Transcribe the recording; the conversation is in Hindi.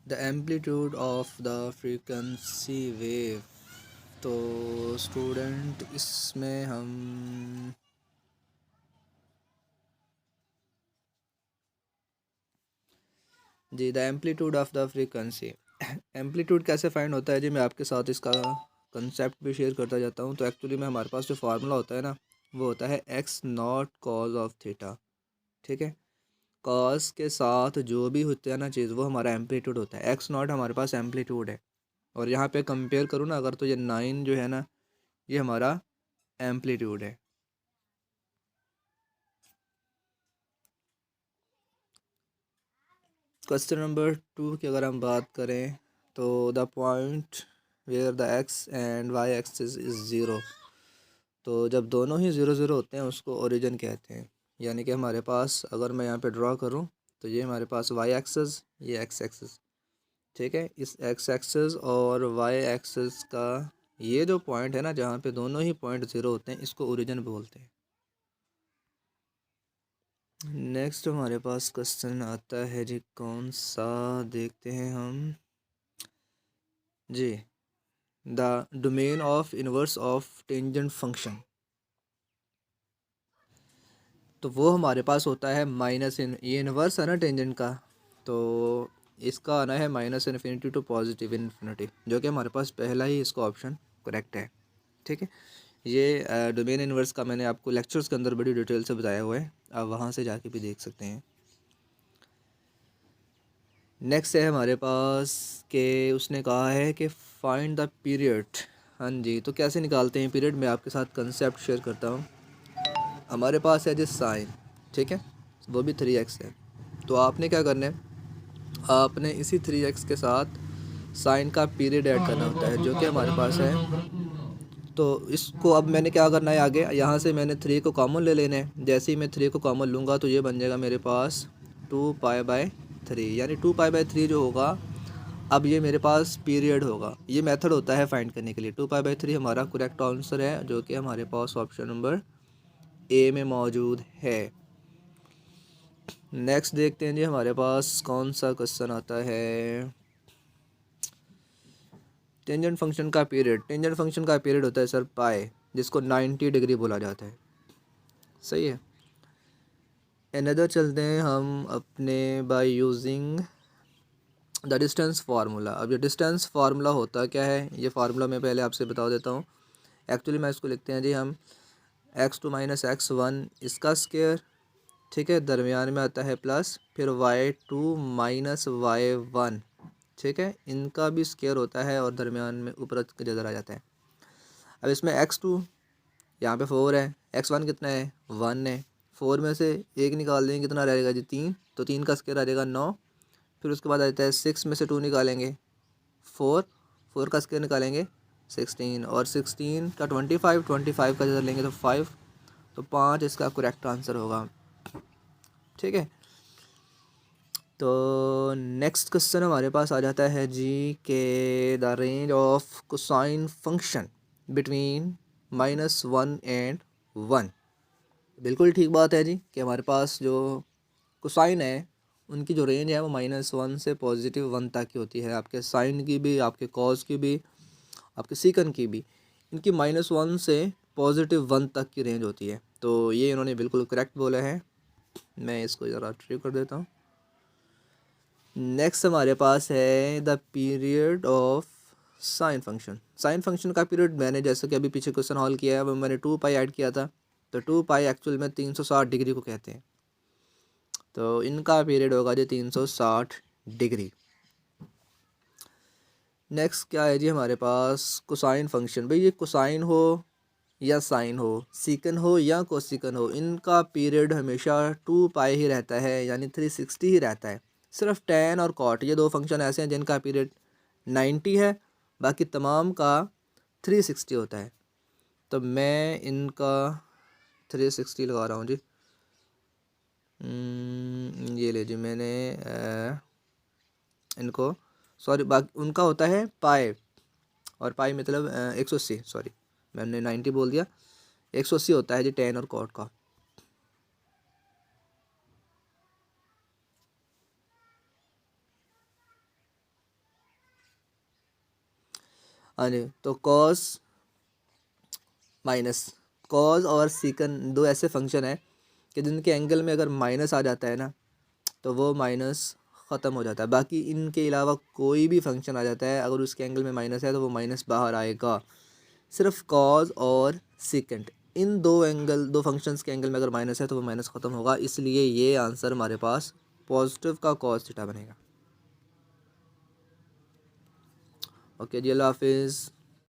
The amplitude of the frequency wave. तो स्टूडेंट इसमें हम जी the amplitude of the frequency, amplitude कैसे फाइंड होता है जी, मैं आपके साथ इसका कंसेप्ट भी शेयर करता जाता हूँ। तो एक्चुअली में हमारे पास जो फार्मूला होता है ना, वो होता है x not cause of theta. ठीक है, कॉस के साथ जो भी होता है ना चीज़, वो हमारा एम्पलीट्यूड होता है। एक्स नॉट हमारे पास एम्पलीट्यूड है, और यहाँ पे कंपेयर करूँ ना अगर, तो ये 9 जो है ना, ये हमारा एम्पलीट्यूड है। क्वेश्चन नंबर 2 की अगर हम बात करें, तो the point where the X and Y axis is zero. तो जब दोनों ही ज़ीरो ज़ीरो होते हैं उसको ओरिजिन कहते हैं। यानी कि हमारे पास अगर मैं यहाँ पे ड्रॉ करूँ, तो ये हमारे पास वाई एक्सिस, ये एक्स एक्सिस। ठीक है, इस एक्स एक्सिस और वाई एक्सिस का ये जो पॉइंट है ना, जहाँ पे दोनों ही पॉइंट ज़ीरो होते हैं, इसको ओरिजिन बोलते हैं। नेक्स्ट हमारे पास क्वेश्चन आता है जी, कौन सा देखते हैं हम जी, the domain of inverse of tangent function. तो वो हमारे पास होता है माइनस इन, ये इनवर्स है ना टेंजेंट का, तो इसका आना है minus infinity to positive infinity, जो कि हमारे पास पहला ही इसका ऑप्शन करेक्ट है। ठीक है, ये डोमेन इनवर्स का मैंने आपको लेक्चर्स के अंदर बड़ी डिटेल से बताया हुआ है, आप वहाँ से जाके भी देख सकते हैं। नेक्स्ट है हमारे पास कि उसने कहा है कि फाइंड द पीरियड। हाँ जी, तो कैसे निकालते हैं पीरियड, मैं आपके साथ कंसेप्ट शेयर करता हूँ। हमारे पास है जी साइन, ठीक है, वो भी 3x है। तो आपने क्या करना है, आपने इसी 3x के साथ साइन का पीरियड ऐड करना होता है, जो कि हमारे पास है। तो इसको अब मैंने क्या करना है आगे, यहाँ से मैंने 3 को कॉमन ले लेना है। जैसे ही मैं 3 को कॉमन लूँगा तो ये बन जाएगा मेरे पास 2π/3, यानी 2π/3 जो होगा, अब ये मेरे पास पीरियड होगा। ये मेथड होता है फाइंड करने के लिए। 2π/3 हमारा करेक्ट आंसर है, जो कि हमारे पास ऑप्शन नंबर ए में मौजूद है। नेक्स्ट देखते हैं जी, हमारे पास कौन सा क्वेश्चन आता है। टेंजेंट फंक्शन का पीरियड, टेंजेंट फंक्शन का पीरियड होता है सर पाई, जिसको 90 डिग्री बोला जाता है। सही है। अनदर चलते हैं हम अपने by using the distance formula. अब ये डिस्टेंस फार्मूला होता क्या है, ये फार्मूला मैं पहले आपसे बता देता हूँ। एक्चुअली मैं इसको लिखते हैं जी हम x2 - x1 इसका स्क्वायर, ठीक है, दरमियान में आता है प्लस, फिर y2 - y1, ठीक है, इनका भी स्क्वायर होता है और दरमियान में ऊपर की जगह आ जाता है। अब इसमें x2 यहाँ पे 4 है, x1 कितना है 1 है, 4 में से एक निकाल देंगे कितना रहेगा जी 3, तो 3 का स्क्वायर आ जाएगा 9। फिर उसके बाद आ जाता है 6 में से 2 निकालेंगे 4, 4 का स्क्वायर निकालेंगे 16, और 16 का 25, 25 का जगह लेंगे तो 5, तो 5 इसका करेक्ट आंसर होगा। ठीक है, तो नेक्स्ट क्वेश्चन हमारे पास आ जाता है जी के the range of cosine function between -1 and 1। बिल्कुल ठीक बात है जी, कि हमारे पास जो कोसाइन है उनकी जो रेंज है वो -1 से +1 तक की होती है। आपके साइन की भी, आपके कॉस की भी, आपके सीकन की भी, इनकी -1 से +1 तक की रेंज होती है। तो ये इन्होंने बिल्कुल करेक्ट बोला है। मैं इसको ज़रा ट्री कर देता हूँ। नेक्स्ट हमारे पास है the period of sine function. Sine function का पीरियड मैंने जैसे कि अभी पीछे क्वेश्चन हॉल किया है, वो मैंने 2π ऐड किया था, तो 2π एक्चुअल में 360 डिग्री को कहते हैं। तो इनका पीरियड होगा जी 360 डिग्री। नेक्स्ट क्या है जी हमारे पास, कोसाइन फंक्शन। भाई ये कोसाइन हो या साइन हो, सीकन हो या कोसिकन हो, इनका पीरियड हमेशा 2π ही रहता है, यानी 360 ही रहता है। सिर्फ tan और cot ये दो फंक्शन ऐसे हैं जिनका पीरियड 90 है, बाकी तमाम का 360 होता है। तो मैं इनका 360 लगा रहा हूँ जी। ये ले जी मैंने इनको, सॉरी, बाकी उनका होता है पाई, और पाई मतलब 180, सॉरी मैंने 90 बोल दिया, 180 होता है जी tan और cot का। हाँ जी, तो कॉस माइनस, कॉस और सीकन दो ऐसे फंक्शन है कि जिनके एंगल में अगर माइनस आ जाता है ना तो वो माइनस ख़त्म हो जाता है। बाकी इनके अलावा कोई भी फंक्शन आ जाता है, अगर उसके एंगल में माइनस है तो वो माइनस बाहर आएगा। सिर्फ कॉज और सीकेंट, इन दो फंक्शंस के एंगल में अगर माइनस है तो वो माइनस ख़त्म होगा, इसलिए ये आंसर हमारे पास पॉजिटिव का कॉस थीटा बनेगा। ओके जी, अल्लाह हाफिज़।